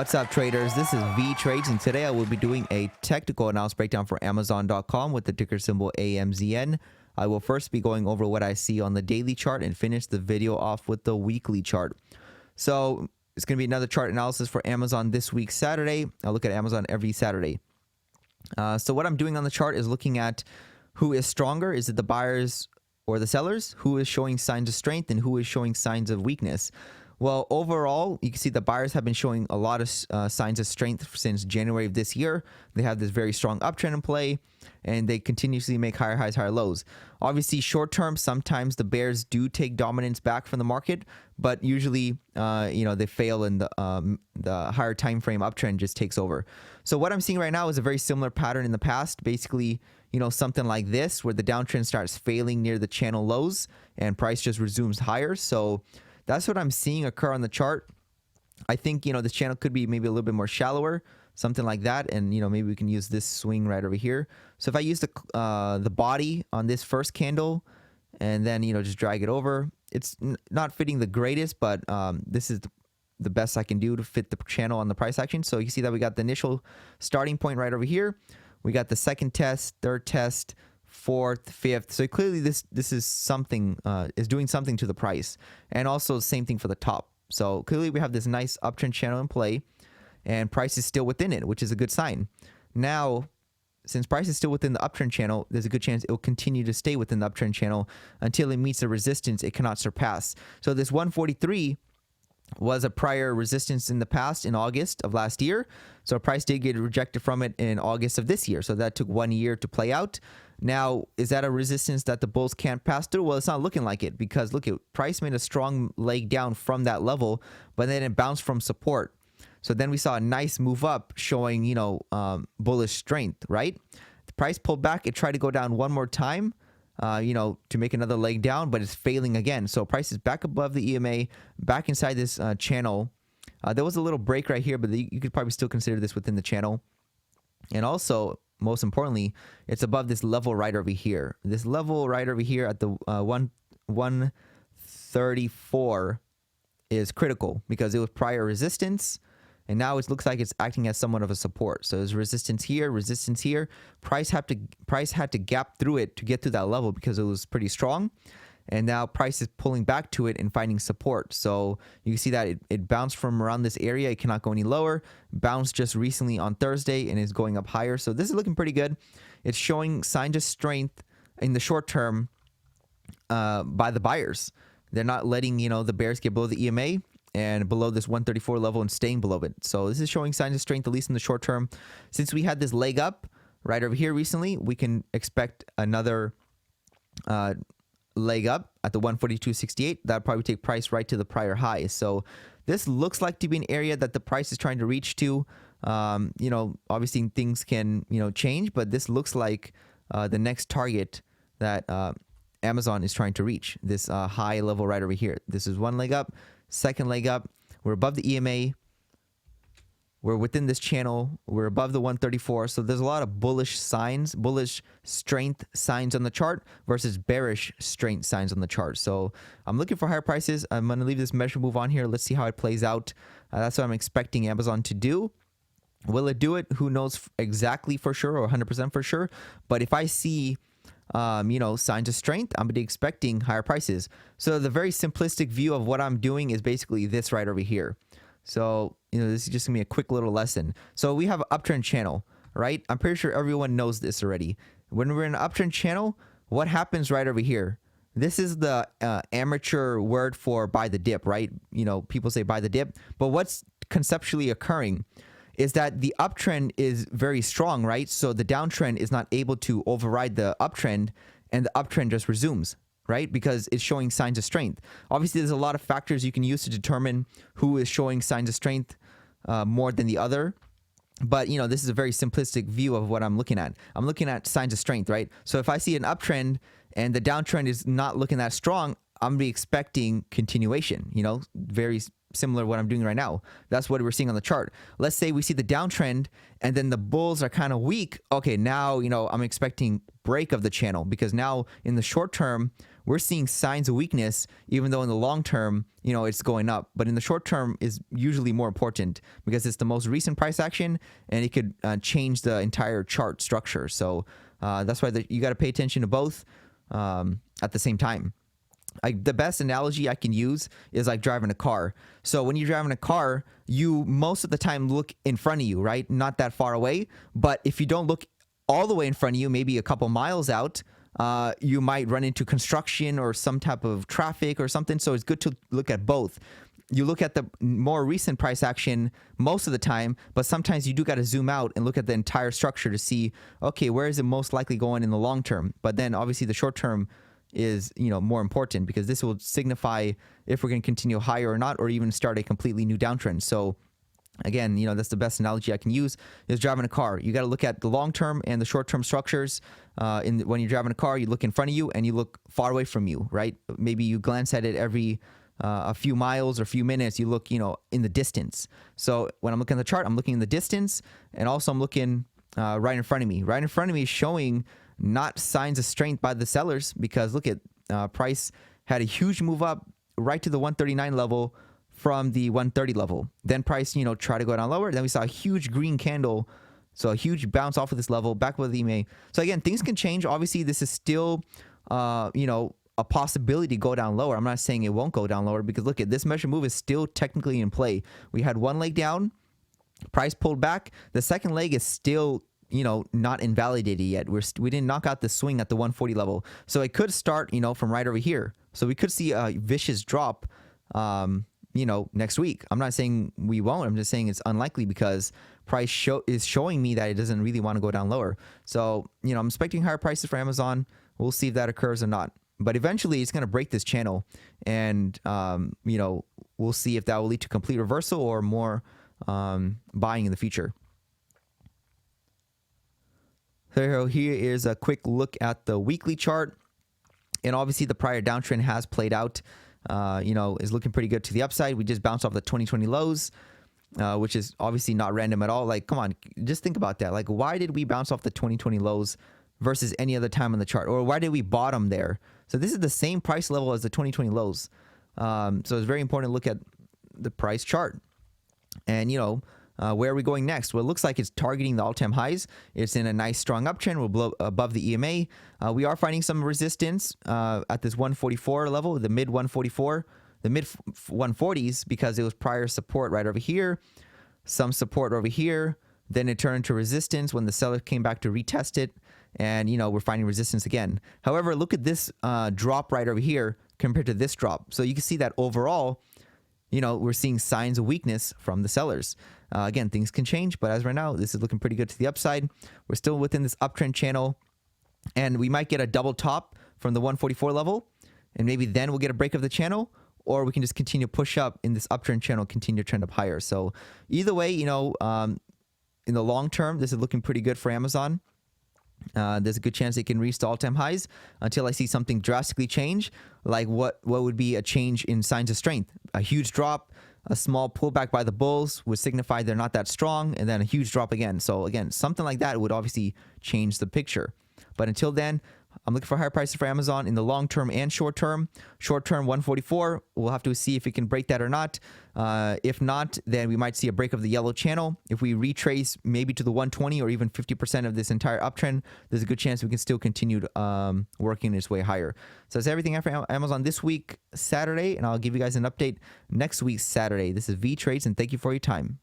What's up, traders? This is Vee Trades, and today I will be doing a technical analysis breakdown for Amazon.com with the ticker symbol AMZN. I will first be going over what I see on the daily chart and finish the video off with the weekly chart. So it's going to be another chart analysis for Amazon this week, Saturday. I'll look at Amazon every Saturday. So what I'm doing on the chart is looking at who is stronger. Is it the buyers or the sellers? Who is showing signs of strength and who is showing signs of weakness? Well, overall, you can see the buyers have been showing a lot of signs of strength since January of this year. They have this very strong uptrend in play, and they continuously make higher highs, higher lows. Obviously, short term, sometimes the bears do take dominance back from the market, but usually, they fail, and the higher time frame uptrend just takes over. So what I'm seeing right now is a very similar pattern in the past. Basically, something like this, where the downtrend starts failing near the channel lows, and price just resumes higher. So that's what I'm seeing occur on the chart. I think, this channel could be maybe a little bit more shallower, something like that. And, maybe we can use this swing right over here. So if I use the body on this first candle and then, just drag it over, it's not fitting the greatest, but this is the best I can do to fit the channel on the price action. So you see that we got the initial starting point right over here. We got the second test, third test, fourth, fifth. So clearly this is something, is doing something to the price. And also same thing for the top. So clearly we have this nice uptrend channel in play, and price is still within it, which is a good sign. Now, since price is still within the uptrend channel, there's a good chance it will continue to stay within the uptrend channel until it meets a resistance it cannot surpass. So this 143 was a prior resistance in the past in August of last year. So price did get rejected from it in August of this year. So that took 1 year to play out. Now, is that a resistance that the bulls can't pass through? Well, it's not looking like it, because look, price made a strong leg down from that level, but then it bounced from support. So then we saw a nice move up showing, bullish strength, right? The price pulled back. It tried to go down one more time, to make another leg down, but it's failing again. So price is back above the EMA, back inside this channel. There was a little break right here, but you could probably still consider this within the channel. And also, most importantly, it's above this level right over here. This level right over here at the 134 is critical, because it was prior resistance, and now it looks like it's acting as somewhat of a support. So there's resistance here, resistance here. Price had to gap through it to get to that level, because it was pretty strong. And now price is pulling back to it and finding support. So you can see that it bounced from around this area. It cannot go any lower. Bounced just recently on Thursday and is going up higher. So this is looking pretty good. It's showing signs of strength in the short term by the buyers. They're not letting, the bears get below the EMA and below this 134 level and staying below it. So this is showing signs of strength, at least in the short term. Since we had this leg up right over here recently, we can expect another leg up at the 142.68. That'll probably take price right to the prior high. So this looks like to be an area that the price is trying to reach to. Obviously things can, change, but this looks like the next target that Amazon is trying to reach, this high level right over here. This is one leg up, second leg up. We're above the EMA. We're within this channel. We're above the 134. So there's a lot of bullish signs, bullish strength signs on the chart versus bearish strength signs on the chart. So I'm looking for higher prices. I'm going to leave this measure move on here. Let's see how it plays out. That's what I'm expecting Amazon to do. Will it do it? Who knows exactly for sure, or 100% for sure. But if I see signs of strength, I'm going to be expecting higher prices. So the very simplistic view of what I'm doing is basically this right over here. So, this is just going to be a quick little lesson. So we have an uptrend channel, right? I'm pretty sure everyone knows this already. When we're in an uptrend channel, what happens right over here? This is the amateur word for buy the dip, right? People say buy the dip. But what's conceptually occurring is that the uptrend is very strong, right? So the downtrend is not able to override the uptrend, and the uptrend just resumes, right? Because it's showing signs of strength. Obviously, there's a lot of factors you can use to determine who is showing signs of strength more than the other. But, this is a very simplistic view of what I'm looking at. I'm looking at signs of strength, right? So if I see an uptrend and the downtrend is not looking that strong, I'm going to be expecting continuation, very similar to what I'm doing right now. That's what we're seeing on the chart. Let's say we see the downtrend and then the bulls are kind of weak. Okay, now, I'm expecting break of the channel, because now in the short term, we're seeing signs of weakness, even though in the long term, it's going up. But in the short term is usually more important because it's the most recent price action and it could change the entire chart structure. So that's why you got to pay attention to both at the same time. The best analogy I can use is like driving a car. So when you're driving a car, you most of the time look in front of you, right? Not that far away. But if you don't look all the way in front of you, maybe a couple miles out, you might run into construction or some type of traffic or something. So it's good to look at both. You look at the more recent price action most of the time, but sometimes you do got to zoom out and look at the entire structure to see, okay, where is it most likely going in the long term? But then obviously the short term is more important, because this will signify if we're going to continue higher or not, or even start a completely new downtrend. So again, that's the best analogy I can use, is driving a car. You got to look at the long term and the short term structures. When you're driving a car, you look in front of you and you look far away from you, right? Maybe you glance at it every a few miles or a few minutes. You look in the distance. So when I'm looking at the chart, I'm looking in the distance, and also I'm looking right in front of me. Right in front of me is showing not signs of strength by the sellers, because look at price had a huge move up right to the 139 level from the 130 level. Then price, try to go down lower. Then we saw a huge green candle. So a huge bounce off of this level back with the EMA. So again, things can change. Obviously, this is still, a possibility to go down lower. I'm not saying it won't go down lower, because look at this measure move is still technically in play. We had one leg down, price pulled back. The second leg is still not invalidated yet. We didn't knock out the swing at the 140 level. So it could start, from right over here. So we could see a vicious drop, next week. I'm not saying we won't. I'm just saying it's unlikely, because price is showing me that it doesn't really want to go down lower. So, I'm expecting higher prices for Amazon. We'll see if that occurs or not. But eventually it's going to break this channel, and, we'll see if that will lead to complete reversal or more buying in the future. So here is a quick look at the weekly chart. And obviously the prior downtrend has played out, is looking pretty good to the upside. We just bounced off the 2020 lows, which is obviously not random at all. Like, come on, just think about that. Like, why did we bounce off the 2020 lows versus any other time on the chart? Or why did we bottom there? So this is the same price level as the 2020 lows. So it's very important to look at the price chart. And, where are we going next? Well, it looks like it's targeting the all-time highs. It's in a nice strong uptrend. We're below, above the EMA. We are finding some resistance at this 144 level, the mid 144, the mid 140s, because it was prior support right over here, some support over here. Then it turned into resistance when the seller came back to retest it. And, we're finding resistance again. However, look at this drop right over here compared to this drop. So you can see that overall, we're seeing signs of weakness from the sellers. Again, things can change, but as right now, this is looking pretty good to the upside. We're still within this uptrend channel, and we might get a double top from the 144 level, and maybe then we'll get a break of the channel, or we can just continue to push up in this uptrend channel, continue to trend up higher. So either way, in the long term, this is looking pretty good for Amazon. There's a good chance it can reach the all-time highs until I see something drastically change, like what would be a change in signs of strength. A huge drop, a small pullback by the bulls would signify they're not that strong, and then a huge drop again. So again, something like that would obviously change the picture. But until then, I'm looking for higher prices for Amazon in the long term and short term. Short term 144. We'll have to see if we can break that or not. If not, then we might see a break of the yellow channel. If we retrace maybe to the 120 or even 50% of this entire uptrend, there's a good chance we can still continue working its way higher. So that's everything for Amazon this week, Saturday, and I'll give you guys an update next week, Saturday. This is Vee Trades, and thank you for your time.